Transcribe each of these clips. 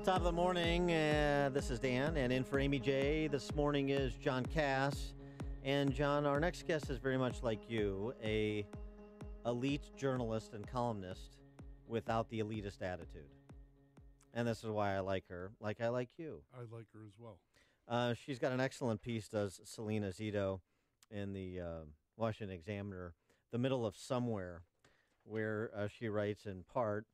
Top of the morning, this is Dan, and in for Amy J. This morning is John Kass. And John, our next guest is very much like you, a elite journalist and columnist without the elitist attitude. And this is why I like her, like I like you. I like her as well. She's got an excellent piece, does Salena Zito, in the Washington Examiner, The Middle of Somewhere, where she writes in part,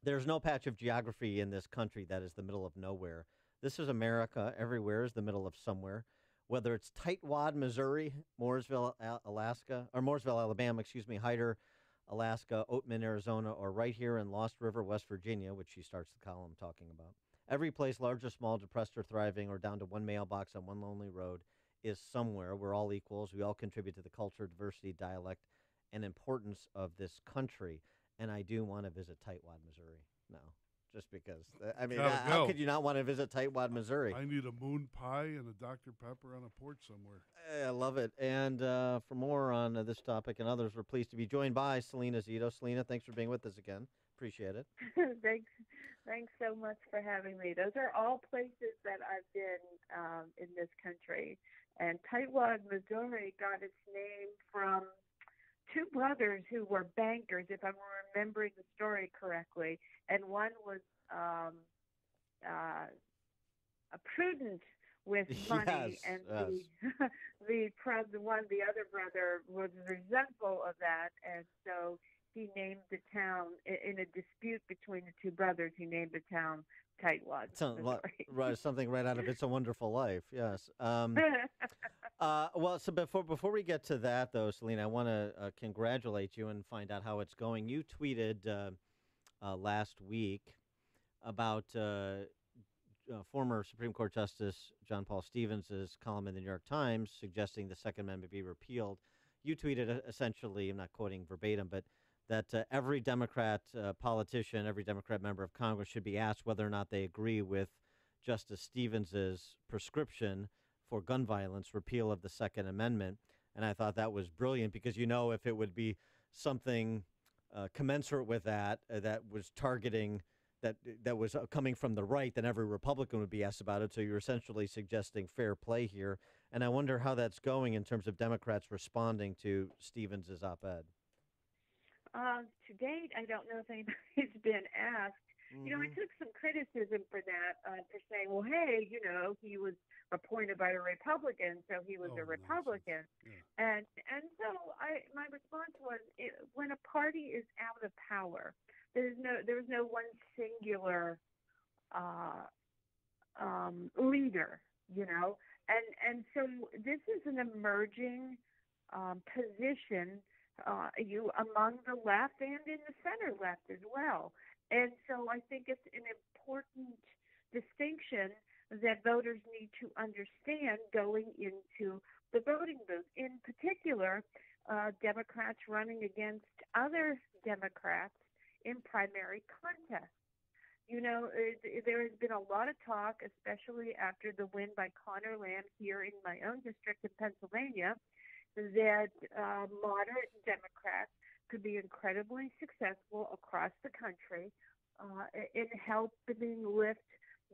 "There's no patch of geography in this country that is the middle of nowhere. This is America. Everywhere is the middle of somewhere. Whether it's Tightwad, Missouri, Mooresville, Alabama, Hyder, Alaska, Oatman, Arizona, or right here in Lost River, West Virginia," which she starts the column talking about. "Every place, large or small, depressed or thriving, or down to one mailbox on one lonely road, is somewhere. We're all equals. We all contribute to the culture, diversity, dialect, and importance of this country." And I do want to visit Tightwad, Missouri now, just because. How could you not want to visit Tightwad, Missouri? I need a moon pie and a Dr. Pepper on a porch somewhere. I love it. And for more on this topic and others, we're pleased to be joined by Salena Zito. Salena, thanks for being with us again. Appreciate it. Thanks so much for having me. Those are all places that I've been in this country. And Tightwad, Missouri got its name from two brothers who were bankers, if I'm remembering the story correctly, and one was prudent with money, yes, and yes. the other brother was resentful of that, and so he named the town in a dispute between the two brothers. He named the town Tightwad. Right, something right out of It's a Wonderful Life. Yes. Well, so before we get to that, though, Salena, I want to congratulate you and find out how it's going. You tweeted last week about former Supreme Court Justice John Paul Stevens' column in the New York Times suggesting the Second Amendment be repealed. You tweeted essentially, I'm not quoting verbatim, but that every Democrat politician, every Democrat member of Congress should be asked whether or not they agree with Justice Stevens' prescription for gun violence, repeal of the Second Amendment. And I thought that was brilliant because, if it would be something commensurate with that, that was targeting, that was coming from the right, then every Republican would be asked about it. So you're essentially suggesting fair play here. And I wonder how that's going in terms of Democrats responding to Stevens' op-ed. To date, I don't know if anybody's been asked. I took some criticism for that, for saying, well, hey, he was appointed by a Republican, so he was a Republican. Yeah. And so my response was, when a party is out of power, there's no one singular leader, and so this is an emerging position among the left and in the center left as well. And so I think it's an important distinction that voters need to understand going into the voting booth. In particular, Democrats running against other Democrats in primary contests. There has been a lot of talk, especially after the win by Connor Lamb here in my own district in Pennsylvania, that moderate Democrats could be incredibly successful across the country in helping lift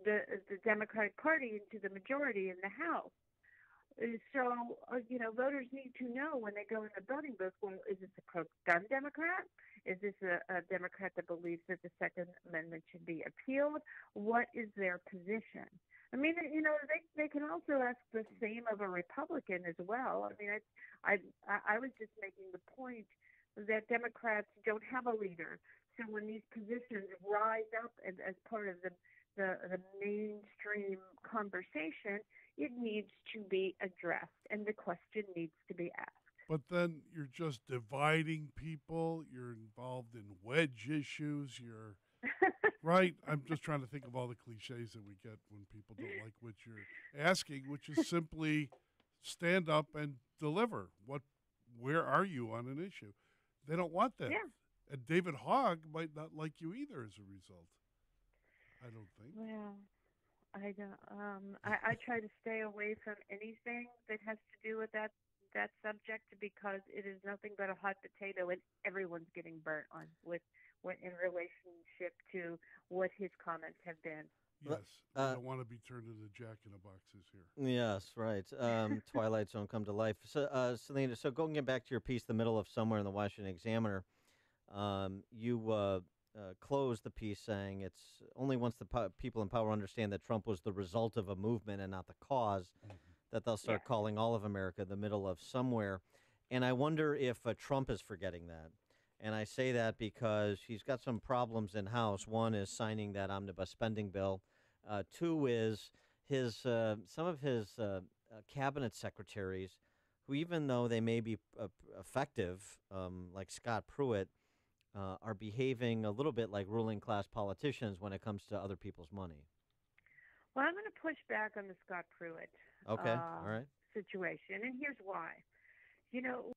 the Democratic Party into the majority in the House. So, voters need to know when they go in the voting booth, well, is this a pro-gun Democrat? Is this a Democrat that believes that the Second Amendment should be appealed? What is their position? I mean, they can also ask the same of a Republican as well. I mean, I was just making the point that Democrats don't have a leader. So when these positions rise up as part of the mainstream conversation, it needs to be addressed, and the question needs to be asked. But then you're just dividing people. You're involved in wedge issues. You're right. I'm just trying to think of all the cliches that we get when people don't like what you're asking, which is simply stand up and deliver. Where are you on an issue? They don't want that. Yeah. And David Hogg might not like you either as a result. I don't think. Well, I don't. I try to stay away from anything that has to do with that subject because it is nothing but a hot potato, and everyone's getting burnt on in relationship to what his comments have been. Yes, we Uh, don't want to be turned into Jack in the Boxes here. yes, right. Twilight Zone come to life. So, Selena, so going back to your piece, the middle of somewhere in the Washington Examiner, you closed the piece saying it's only once the people in power understand that Trump was the result of a movement and not the cause that they'll Yes. start calling all of America the middle of somewhere. And I wonder if Trump is forgetting that. And I say that because he's got some problems in house. One is signing that omnibus spending bill. Two is his some of his cabinet secretaries, who even though they may be effective, like Scott Pruitt, are behaving a little bit like ruling class politicians when it comes to other people's money. Well, I'm going to push back on the Scott Pruitt Okay, all right. situation, and here's why.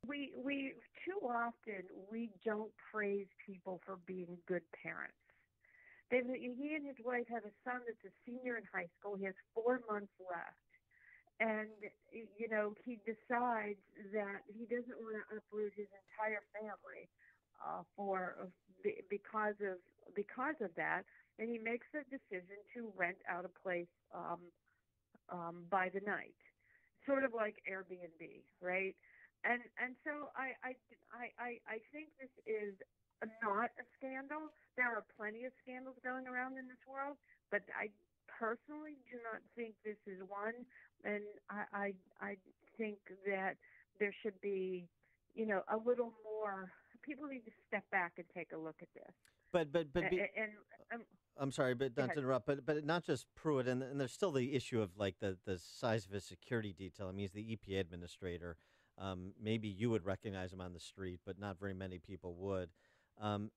We too often we don't praise people for being good parents. He and his wife have a son that's a senior in high school. He has 4 months left, and he decides that he doesn't want to uproot his entire family because of that, and he makes a decision to rent out a place by the night, sort of like Airbnb, right? And so I think this is not a scandal. There are plenty of scandals going around in this world, but I personally do not think this is one. And I think that there should be, a little more. People need to step back and take a look at this. I'm sorry, but not to interrupt. But not just Pruitt, and there's still the issue of like the size of his security detail. I mean, he's the EPA administrator. Maybe you would recognize him on the street, but not very many people would.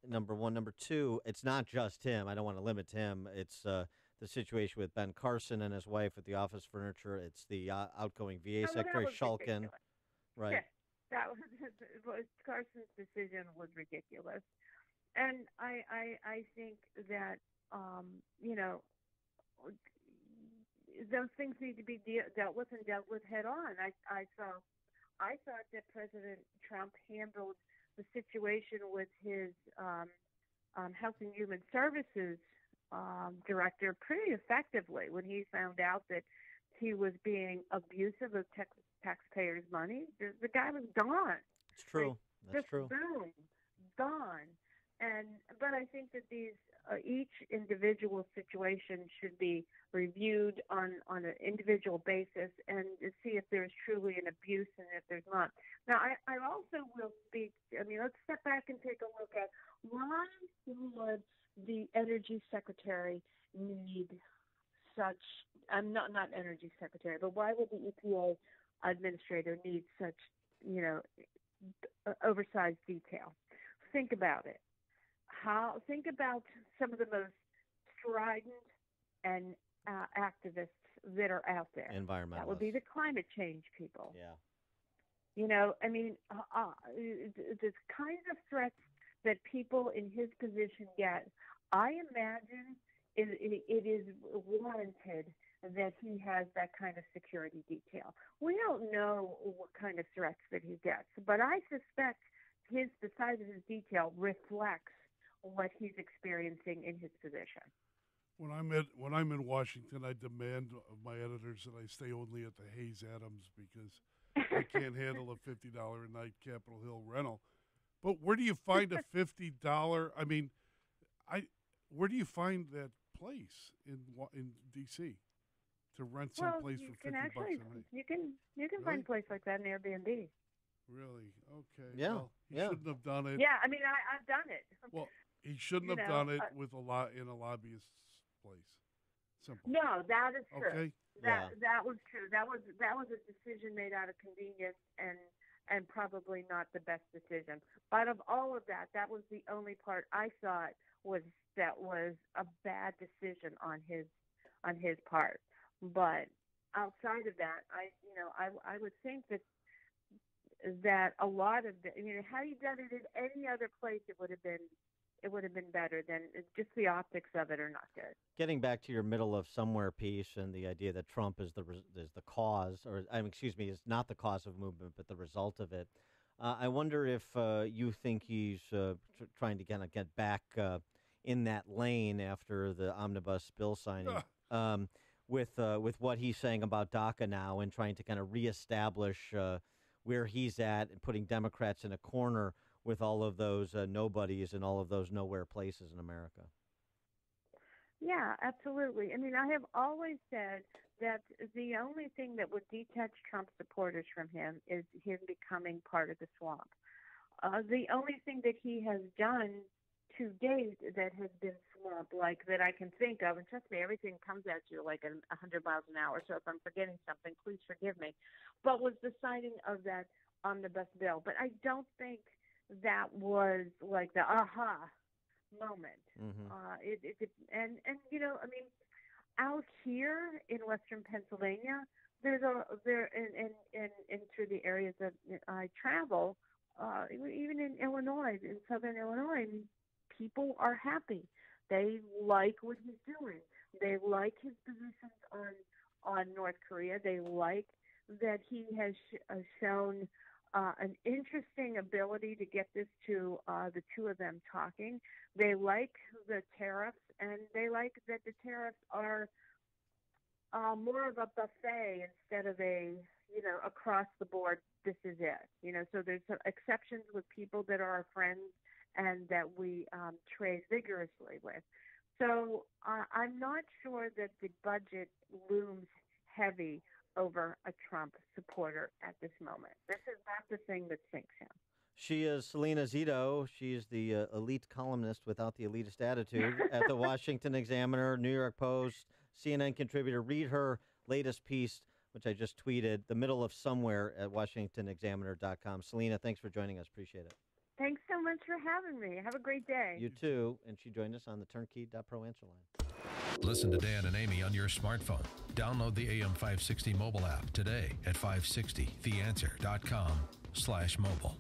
Number one. Number two, it's not just him. I don't want to limit him. It's the situation with Ben Carson and his wife with the office furniture. It's the outgoing VA Secretary Shulkin. Right. Yeah, that was Carson's decision was ridiculous, and I think that those things need to be dealt with and dealt with head on. I thought that President Trump handled the situation with his Health and Human Services director pretty effectively when he found out that he was being abusive of taxpayers' money. The guy was gone. It's true. That's just true. Boom, gone. But I think that these each individual situation should be reviewed on an individual basis and to see if there's truly an abuse and if there's not. Now, I also will speak. I mean, let's step back and take a look at why would the Energy Secretary need such? I'm not Energy Secretary, but why would the EPA administrator need such oversized detail? Think about it. Think about some of the most strident and activists that are out there. Environmentalists. That would be the climate change people. Yeah. I mean, the kinds of threats that people in his position get, I imagine it is warranted that he has that kind of security detail. We don't know what kind of threats that he gets, but I suspect the size of his detail reflects what he's experiencing in his position. When I'm in Washington, I demand of my editors that I stay only at the Hayes Adams because I can't handle a $50 a night Capitol Hill rental. But where do you find a $50? I mean, where do you find that place in D.C. to rent some place for $50 a night? You can Really? find a place like that in Airbnb. Really? Okay. Yeah. Well, he shouldn't have done it. Yeah, I mean, I've done it. Well, he shouldn't have done it with in a lobbyist's place. Simple. No, that is true. Okay. That was true. That was a decision made out of convenience and probably not the best decision. But of all of that, that was the only part I thought was a bad decision on his part. But outside of that, I would think that a lot of had he done it in any other place, it would have been better. Than just the optics of it are not good. Getting back to your middle of somewhere piece and the idea that Trump is the cause, or is not the cause of movement, but the result of it. I wonder if you think he's trying to kind of get back in that lane after the omnibus bill signing. With what he's saying about DACA now and trying to kind of reestablish where he's at and putting Democrats in a corner with all of those nobodies and all of those nowhere places in America. Yeah, absolutely. I mean, I have always said that the only thing that would detach Trump supporters from him is him becoming part of the swamp. The only thing that he has done to date that has been swamp-like that I can think of, and trust me, everything comes at you like 100 miles an hour, so if I'm forgetting something, please forgive me, but was the signing of that omnibus bill. But I don't think that was like the aha moment. Mm-hmm. And you know, I mean, out here in Western Pennsylvania, and through the areas that I travel, even in Illinois, in Southern Illinois, people are happy. They like what he's doing. They like his positions on North Korea. They like that he has shown an interesting ability to get this to the two of them talking. They like the tariffs, and they like that the tariffs are more of a buffet instead of a, you know, across the board, this is it. You know, so there's some exceptions with people that are our friends and that we trade vigorously with. So I'm not sure that the budget looms heavy over a Trump supporter at this moment. This is not the thing that sinks him. She is Salena Zito. She's the elite columnist without the elitist attitude at the Washington Examiner, New York Post, CNN contributor. Read her latest piece, which I just tweeted, the middle of somewhere at WashingtonExaminer.com. Salena, thanks for joining us. Appreciate it. Thanks so much for having me. Have a great day. You too. And she joined us on the Turnkey.pro answer line. Listen to Dan and Amy on your smartphone. Download the AM 560 mobile app today at 560theanswer.com/mobile.